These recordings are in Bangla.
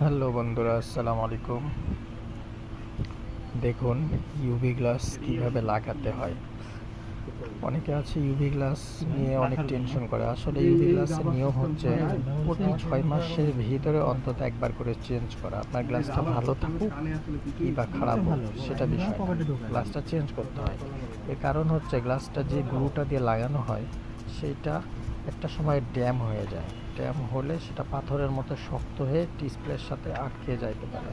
হ্যালো বন্ধুরা, আসসালামু আলাইকুম। দেখুন ইউভি গ্লাস কিভাবে লাগাতে হয়। অনেকে আছে ইউভি গ্লাস নিয়ে অনেক টেনশন করে। আসলে ইউভি গ্লাসের নিয়ম হচ্ছে প্রতি 6 মাসের ভিতরে অন্তত একবার করে চেঞ্জ করা। আপনার গ্লাসটা ভালো থাকুক কি বা খারাপ হোক সেটা বিষয় না, গ্লাসটা চেঞ্জ করতে হয়। এর কারণ হচ্ছে গ্লাসটা যে গ্লুটা দিয়ে লাগানো হয় সেইটা একটা সময় ড্যাম হয়ে যায়। ড্যাম হলে সেটা পাথরের মতো শক্ত হয়ে ডিসপ্লের সাথে আটকে যাইতে পারে।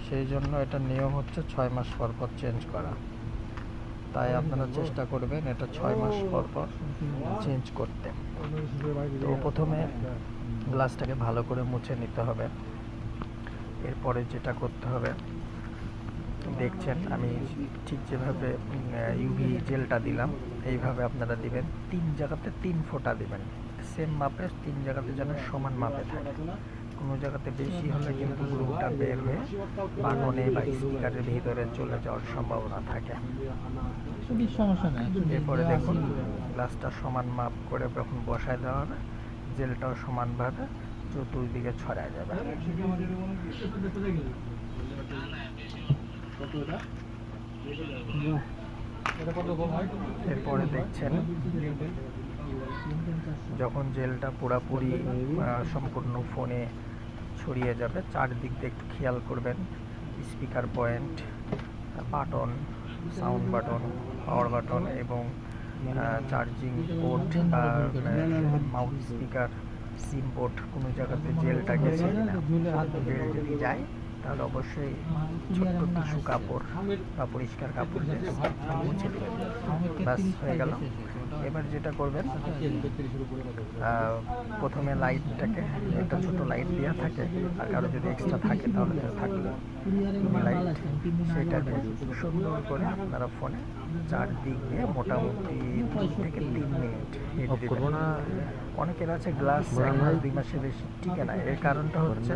সেই জন্য এটার নিয়ম হচ্ছে 6 মাস পর পর চেঞ্জ করা। তাই আপনারা চেষ্টা করবেন এটা 6 মাস পর পর চেঞ্জ করতে। তো প্রথমে গ্লাসটাকে ভালো করে মুছে নিতে হবে। এরপরে যেটা করতে হবে, দেখছেন আমি ঠিক যেভাবে ইউভি জেলটা দিলাম এইভাবে আপনারা দিবেন। 3 জায়গাতে 3 ফোঁটা দিবেন, সেম মাপে 3 জায়গাতে যেন সমান মাপে থাকে। কোনো জায়গাতে বেশি হলে কিন্তু গ্লুটা বের হয়ে বাটনে বা স্পিকারের ভিতরে চলে যাওয়ার সম্ভাবনা থাকে। এরপরে দেখুন গ্লাসটা সমান মাপ করে যখন বসায় দেওয়া হবে, জেলটাও সমানভাবে চতুর্দিকে ছড়ায় যাবে। এরপরে দেখছেন যখন জেলটা পুরাপুরি সম্পূর্ণ ফোনে ছড়িয়ে যাবে, চারদিক দিয়ে একটু খেয়াল করবেন। Speaker point, button, sound button, power button এবং চার্জিং পোর্ট বা মাউথ স্পিকার, সিম পোর্ট কোনো জায়গাতে জেলটা গেছে কিনা। জেল যদি যায় তাহলে অবশ্যই ছোট্ট টিস্যু কাপড় বা পরিষ্কার কাপড় দিয়ে মুছে দেবেন। ব্যাস হয়ে গেল। এবার যেটা করবেন, প্রথমে লাইটটাকে একটা ছোট লাইট দেওয়া থাকে, আর কারো যদি এক্সট্রা থাকে তাহলে থাকলে লাইট, সেটাকে সুন্দর করে আপনারা ফোনে চারদিক দিয়ে মোটামুটি 2 থেকে 3 মিনিট হিট দিবেন। অনেকের আছে গ্লাস 1 মাস 2 মাসে বেশি টিকে না। এর কারণটা হচ্ছে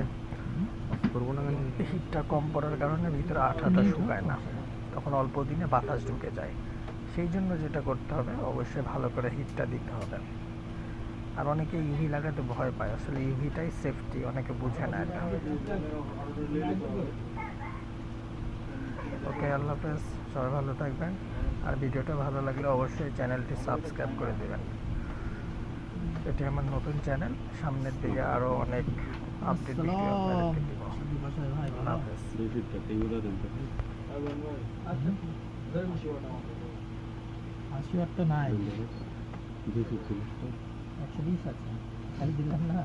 হিটটা কম পড়ার কারণে ভিতরে আঠাটা শুকায় না, তখন অল্প দিনে বাতাস ঢুকে যায়। সেই জন্য যেটা করতে হবে, অবশ্যই ভালো করে হিটটা দিতে হবে। আর অনেকে ইউভি লাগাতে ভয় পায়, আসলে ইউভিটাই সেফটি, অনেকে বুঝে না এটা। ওকে, আল্লাহ হাফেজ, সবাই ভালো থাকবেন। আর ভিডিওটা ভালো লাগলে অবশ্যই চ্যানেলটি সাবস্ক্রাইব করে দেবেন। এটি আমার নতুন চ্যানেল, সামনের দিকে আরও অনেক আপডেট ভিডিও আপনাদেরকে দিব। আল্লাহ হাফেজ। আশি ওয়াট তো নাই, 120 আছে, খালি দিলাম না।